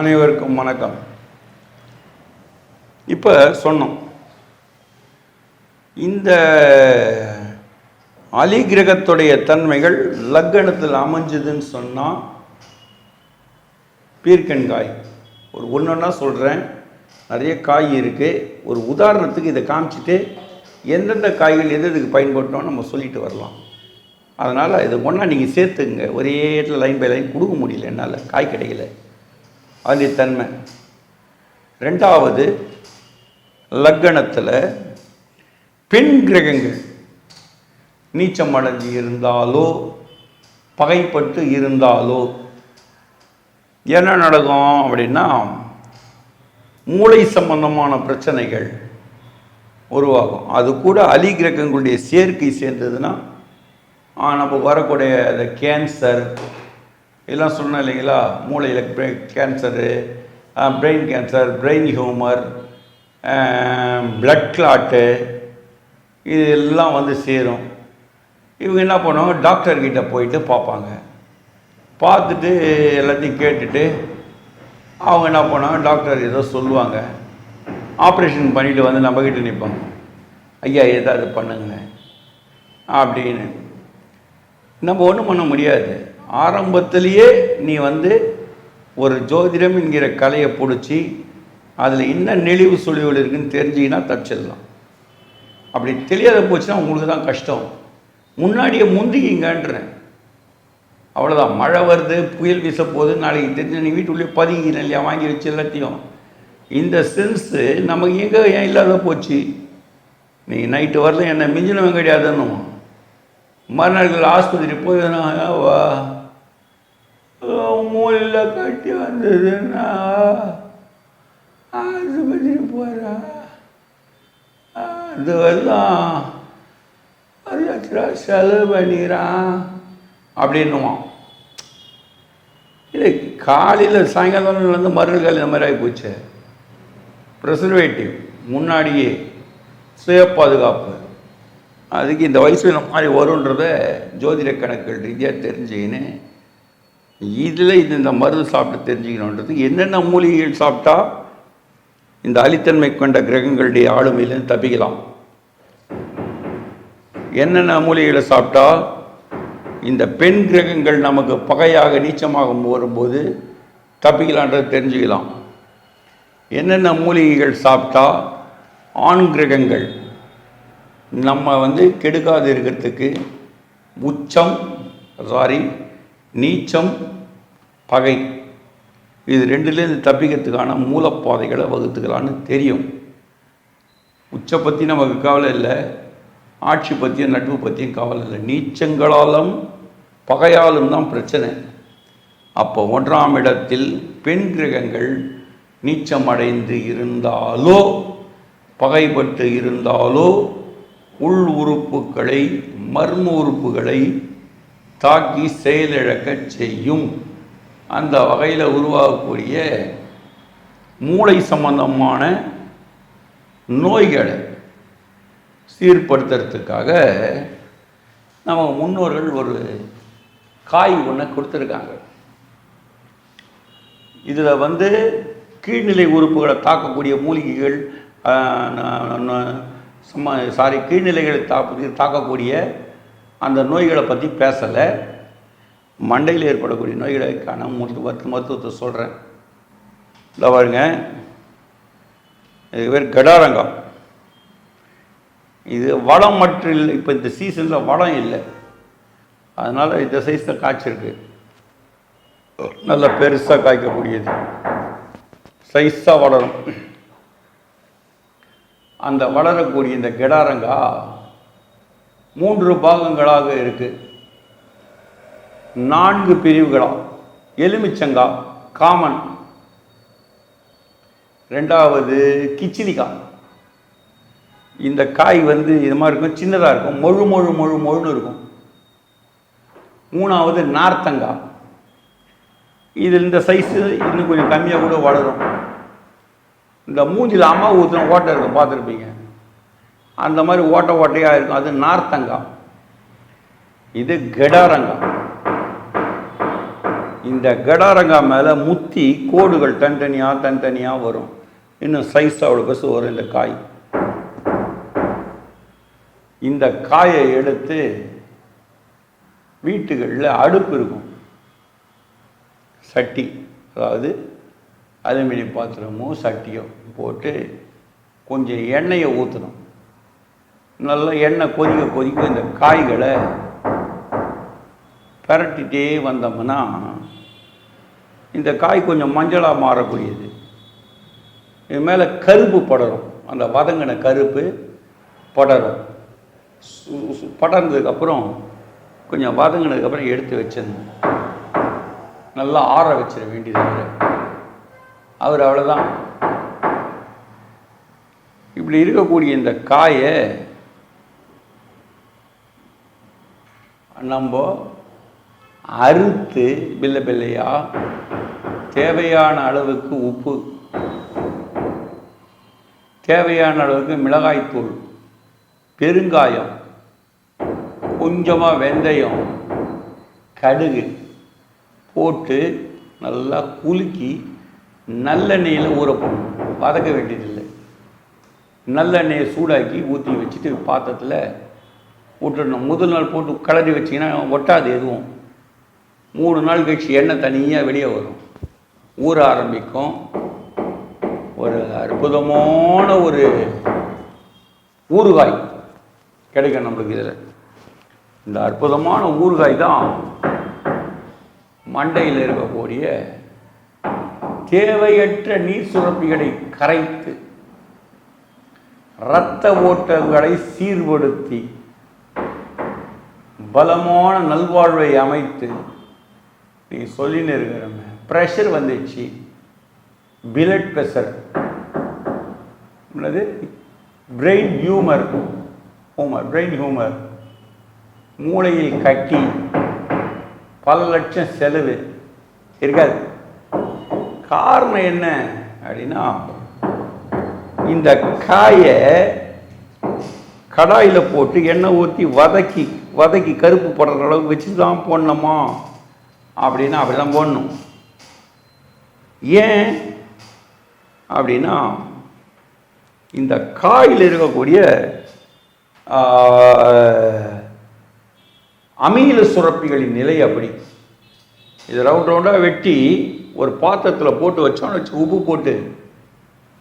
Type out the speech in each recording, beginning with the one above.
அனைவருக்கும் வணக்கம். இப்போ சொன்னோம், இந்த அலிகிரகத்துடைய தன்மைகள் லக்கணத்தில் அமைஞ்சதுன்னு சொன்னால் பீர்க்கன்காய் ஒரு ஒன்றா சொல்கிறேன். நிறைய காய் இருக்குது. ஒரு உதாரணத்துக்கு இதை காமிச்சிட்டு எந்தெந்த காய்கள் எது எதுக்கு பயன்படுத்தணும் நம்ம சொல்லிட்டு வரலாம். அதனால் இது ஒன்றா நீங்கள் சேர்த்துங்க. ஒரே இடத்துல லைன் பை லைன் கொடுக்க முடியல, என்னால் காய் கிடைக்கல. அது தன்மை. ரெண்டாவது, லக்கணத்தில் பெண் கிரகங்கள் நீச்சம் அடைஞ்சு இருந்தாலோ பகைப்பட்டு இருந்தாலோ என்ன நடக்கும் அப்படின்னா, மூளை சம்பந்தமான பிரச்சனைகள் உருவாகும். அது கூட அலி கிரகங்களுடைய சேர்க்கை சேர்ந்ததுன்னா நம்ம வரக்கூடிய இந்த கேன்சர் எல்லாம் சொன்னோம் இல்லைங்களா, மூளையில் cancer, brain cancer, brain humour, blood clot, இது எல்லாம் வந்து சேரும். இவங்க என்ன பண்ணுவாங்க, டாக்டர்கிட்ட போயிட்டு பார்ப்பாங்க. பார்த்துட்டு எல்லாத்தையும் கேட்டுட்டு அவங்க என்ன பண்ணுவாங்க, டாக்டர் ஏதோ சொல்லுவாங்க. ஆப்ரேஷன் பண்ணிவிட்டு வந்து நம்மக்கிட்ட நிற்பாங்க, ஐயா ஏதாவது பண்ணுங்க அப்படின்னு. நம்ம ஒன்றும் பண்ண முடியாது. ஆரம்பத்திலேயே நீ வந்து ஒரு ஜோதிடம் என்கிற கலையை பிடிச்சி அதில் என்ன நெளிவு சுழிவுகள் இருக்குதுன்னு தெரிஞ்சிங்கன்னா தப்பிச்சிடலாம். அப்படி தெரியாத போச்சுன்னா உங்களுக்கு தான் கஷ்டம். முன்னாடியே முந்திக்கிங்கன்றேன், அவ்வளோதான். மழை வருது, புயல் வீச போகுது, நாளைக்கு தெரிஞ்ச நீ வீட்டுக்குள்ளேயே பதுங்கின இல்லையா, வாங்கி வச்சு எல்லாத்தையும். இந்த சென்ஸு நமக்கு எங்கே ஏன் இல்லாத போச்சு. நீ நைட்டு வரல என்னை மிஞ்சினவங்க கிடையாதுன்னு மறுநாள் ஆஸ்பத்திரி போய் வா மூலையில் கட்டி வந்ததுன்னா ஆஸ்பத்திரி போகிறா, அது வரலாம் 1 லட்ச ரூபா செலவு பண்ணிக்கிறான் அப்படின்னுவான். இல்லை, காலையில் சாயங்காலம் வந்து மறுநாள் காலையில் இந்த மாதிரி ஆகி போச்சு. ப்ரிசர்வேட்டிவ் முன்னாடியே, சுய பாதுகாப்பு. அதுக்கு இந்த வயசில் இந்த மாதிரி வருன்றத ஜோதிட கணக்குகள் ரீதியாக தெரிஞ்சுக்கின்னு இதில் இந்த மருந்து சாப்பிட்டு தெரிஞ்சுக்கணுன்றது. என்னென்ன மூலிகைகள் சாப்பிட்டா இந்த அலித்தன்மை கொண்ட கிரகங்களுடைய ஆளுமையிலேருந்து தப்பிக்கலாம், என்னென்ன மூலிகைகளை சாப்பிட்டா இந்த பெண் கிரகங்கள் நமக்கு பகையாக நீச்சமாக வரும்போது தப்பிக்கலான்றது தெரிஞ்சுக்கலாம், என்னென்ன மூலிகைகள் சாப்பிட்டா ஆண் கிரகங்கள் நம்ம வந்து கெடுக்காது இருக்கிறதுக்கு நீச்சம், பகை, இது ரெண்டுலேருந்து தப்பிக்கிறதுக்கான மூலப்பாதைகளை வகுத்துக்கலான்னு தெரியும். உச்ச பற்றி நமக்கு கவலை இல்லை, ஆட்சி பற்றியும் நட்பு பற்றியும் கவலை இல்லை. நீச்சங்களாலும் பகையாலும் தான் பிரச்சனை. அப்போ 1ஆம் இடத்தில் பெண் கிரகங்கள் நீச்சம் அடைந்து இருந்தாலோ பகைப்பட்டு இருந்தாலோ உள் உறுப்புகளை, மர்ம உறுப்புகளை தாக்கி செயலிழக்க செய்யும். அந்த வகையில் உருவாகக்கூடிய மூளை சம்பந்தமான நோய்களை சீர்படுத்துறதுக்காக நம்ம முன்னோர்கள் ஒரு காய் ஒன்று கொடுத்துருக்காங்க. இதில் வந்து கீழ்நிலை உறுப்புகளை தாக்கக்கூடிய மூலிகைகள், கீழ்நிலைகளை தாக்கக்கூடிய அந்த நோய்களை பற்றி பேசலை. மண்டையில் ஏற்படக்கூடிய நோய்களுக்கான மருத்துவத்தை சொல்கிறேன். இந்த பாருங்க, இது பேர் கடாரங்காய். இது வளம் மற்றும் இல்லை. இப்போ இந்த சீசனில் வளம் இல்லை, அதனால் இந்த சைஸில் காய்ச்சிருக்கு. நல்லா பெருசாக காய்க்கக்கூடியது, சைஸாக வளரும். அந்த வளரக்கூடிய இந்த கடாரங்காய் 3 பாகங்களாக இருக்குது, 4 பிரிவுகளாக. எலுமிச்சங்காய் காமன், 2வது கிச்சிலிக்காய். இந்த காய் வந்து இது மாதிரி இருக்கும், சின்னதாக இருக்கும், மொழுன்னு இருக்கும். 3வது நார்த்தங்காய். இது இந்த சைஸு இன்னும் கொஞ்சம் கம்மியாக கூட வளரும். இந்த மூஞ்சில் அம்மா ஊற்றின ஓட்டை இருக்கும், பார்த்துருப்பீங்க. அந்த மாதிரி ஓட்டையாக இருக்கும், அது நார்த்தங்காய். இது கடாரங்காய். இந்த கடாரங்காய் மேலே முத்தி கோடுகள் தனித்தனியாக வரும். இன்னும் சைஸ் அவ்வளோ பெருசு வரும் இந்த காய். இந்த காயை எடுத்து வீட்டுகளில் அடுப்பு இருக்கும், சட்டி, அதாவது அலுமினியம் பாத்திரமோ சட்டியோ போட்டு கொஞ்சம் எண்ணெயை ஊற்றணும். நல்லா எண்ணெய் கொதிக்க இந்த காய்களை பரட்டிகிட்டே வந்தோம்னா இந்த காய் கொஞ்சம் மஞ்சளாக மாறக்கூடியது. இது மேலே கருப்பு படரும், அந்த வதங்கின கருப்பு படரும். படர்ந்ததுக்கப்புறம் கொஞ்சம் வதங்கினதுக்கப்புறம் எடுத்து வச்சிடணும். நல்லா ஆற வச்சிட வேண்டியது. அவர் அவ்வளோதான். இப்படி இருக்கக்கூடிய இந்த காயை நம்ம அறுத்து பிள்ளையாக தேவையான அளவுக்கு உப்பு, தேவையான அளவுக்கு மிளகாய்த்தூள், பெருங்காயம், கொஞ்சமாக வெந்தயம், கடுகு போட்டு நல்லா குலுக்கி நல்லெண்ணெயில் ஊற போடணும். வதக்க வேண்டியதில்லை. நல்லெண்ணெயை சூடாக்கி ஊற்றி வச்சுட்டு பாத்திரத்தில் விட்டுடணும். முதல் நாள் போட்டு கிளறி வச்சிங்கன்னா ஒட்டாது எதுவும். 3 நாள் கழிச்சு எண்ணெய் தனியாக வெளியே வரும், ஊற ஆரம்பிக்கும். ஒரு அற்புதமான ஒரு ஊறுகாய் கிடைக்கும் நம்மளுக்கு. இதில் இந்த அற்புதமான ஊறுகாய் தான் மண்டையில் இருக்கக்கூடிய தேவையற்ற நீர் சுரப்பிகளை கரைத்து இரத்த ஓட்டங்களை சீர்படுத்தி பலமான நல்வாழ்வை அமைத்து. நீ சொல்லின்னு இருக்கிற ப்ரெஷர் வந்துச்சு, blood pressure, brain humour, brain humour, மூளையில் கட்டி பல லட்சம் செலவு இருக்காது. காரணம் என்ன அப்படின்னா, இந்த காயை கடாயில் போட்டு எண்ணெய் ஊற்றி வதக்கி கருப்பு போடுற அளவுக்கு வச்சு தான் போடணுமா அப்படின்னா அப்படி தான் போடணும். ஏன் அப்படின்னா, இந்த காயில் இருக்கக்கூடிய அமில சுரப்பிகளின் நிலை அப்படி. இது ரவுண்டாக வெட்டி ஒரு பாத்திரத்தில் போட்டு வச்சோன்னு வச்சு உப்பு போட்டு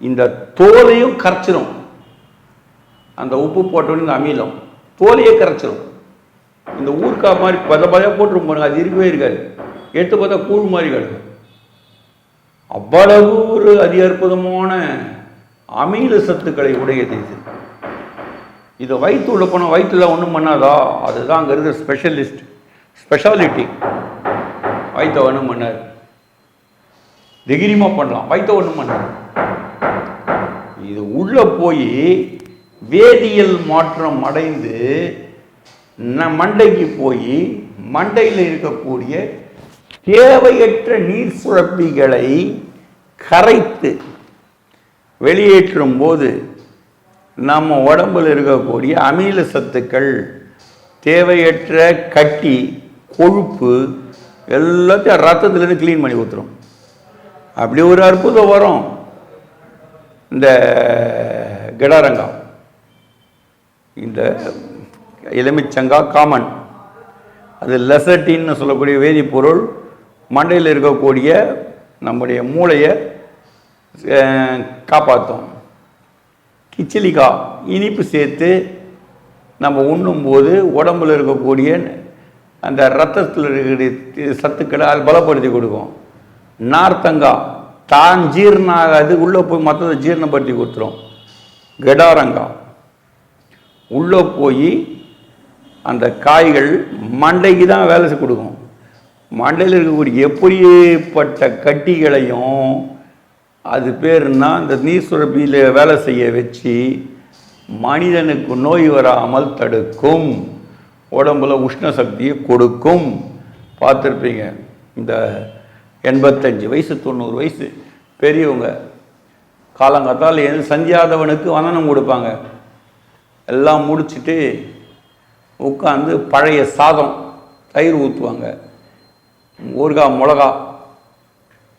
இந்த தோலையும் கரைச்சிரும். அந்த உப்பு போட்டோன்னு இந்த அமிலம் தோலையே கரைச்சிரும். இந்த ஊறுகாய் மாதிரி பதையாக போட்டுரும் போடுங்க, அது இருக்கவே இருக்காது. எடுத்து பார்த்தா கூழ் மாதிரி கிடக்கும். அவ்வளவு ஒரு அதி அற்புதமான அமில சத்துக்களை உடையது இது. இதை வயிற்று உள்ள போனால் வயிற்றுல ஒன்றும் பண்ணாதா? அதுதான் அங்கே இருக்கிற ஸ்பெஷாலிட்டி. வயிற்றை ஒன்றும் பண்ணாது, திகிரியமாக பண்ணலாம். வயிற்றை ஒன்றும் பண்ணாது. இது உள்ளே போய் வேதியியல் மாற்றம் அடைந்து மண்டைக்கு போய் மண்டையில் இருக்கக்கூடிய தேவையற்ற நீர் சுரப்பிகளை கரைத்து வெளியேற்றும் போது நம்ம உடம்பில் இருக்கக்கூடிய அமில சத்துக்கள், தேவையற்ற கட்டி, கொழுப்பு எல்லாத்தையும் ரத்தத்துலேருந்து க்ளீன் பண்ணி ஊற்றுரும். அப்படி ஒரு அற்புதம் வரும் இந்த கடாரங்காய். இந்த எலுமிச்சங்காய் காமன், அது லெசட்டின்னு சொல்லக்கூடிய வேதிப்பொருள் மண்டையில் இருக்கக்கூடிய நம்முடைய மூளையை காப்பாற்றும். கிச்சிலிக்காய் இனிப்பு சேர்த்து நம்ம உண்ணும்போது உடம்பில் இருக்கக்கூடிய அந்த ரத்தத்தில் இருக்கக்கூடிய சத்துக்களை அது பலப்படுத்தி கொடுக்கும். நார்த்தங்காய் தான் ஜீரணம் ஆகாது, உள்ளே போய் மற்றதை ஜீரணப்படுத்தி கொடுத்துரும். கடாரங்காய் உள்ளே போய் அந்த காய்கள் மண்டைக்கு தான் வேலை கொடுக்கும். மண்டையில் இருக்கக்கூடிய எப்படிப்பட்ட கட்டிகளையும் அது பேருன்னா இந்த நீர் சுரப்பியில் வேலை செய்ய வச்சு மனிதனுக்கு நோய் வராமல் தடுக்கும், உடம்புல உஷ்ண சக்தியை கொடுக்கும். பார்த்துருப்பீங்க, இந்த 85 வயசு 90 வயசு பெரியவங்க காலங்காத்தால் சந்தியாதவனுக்கு வந்தனம் கொடுப்பாங்க. எல்லாம் முடிச்சுட்டு உட்காந்து பழைய சாதம், தயிர் ஊற்றுவாங்க. ஊறுகாய் மிளகா,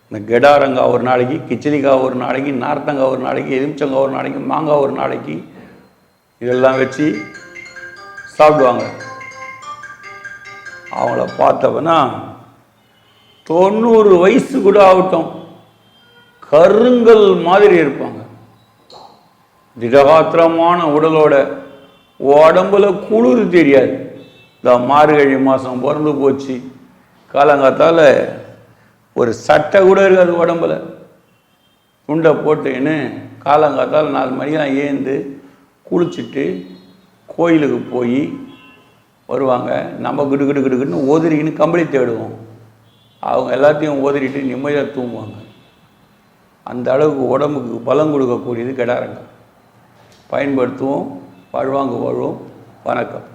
இந்த கெடாரங்காய் ஒரு நாளைக்கு, கிச்சலிக்காய் ஒரு நாளைக்கு, நார்த்தங்காய் ஒரு நாளைக்கு, எலுமிச்சங்காய் ஒரு நாளைக்கு, மாங்காய் ஒரு நாளைக்கு, இதெல்லாம் வச்சு சாப்பிடுவாங்க. அவங்கள பார்த்தவனா 90 வயசு கூட ஆகட்டும், கருங்கல் மாதிரி இருப்பாங்க. திடகாத்திரமான உடலோட, உடம்புல குளிர் தெரியாது. இந்த மார்கழி மாதம் பிறந்து போச்சு, காலங்காத்தால் ஒரு சட்டை கூட இருக்காது உடம்புல. துண்டை போட்டுன்னு காலங்காத்தால் 4 மணிக்கெலாம் ஏந்து குளிச்சுட்டு கோயிலுக்கு போய் வருவாங்க. நம்ம கிடு கிடு கிடுன்னு ஓதிரிக்கின்னு கம்பளி தேடுவோம். அவங்க எல்லாத்தையும் ஓதிரிட்டு நிம்மதியாக தூங்குவாங்க. அந்த அளவுக்கு உடம்புக்கு பலம் கொடுக்கக்கூடியது கெடாரங்காய். பயன்படுத்துவோம். வாழ்வாங்க வாழ்வோம். வணக்கம்.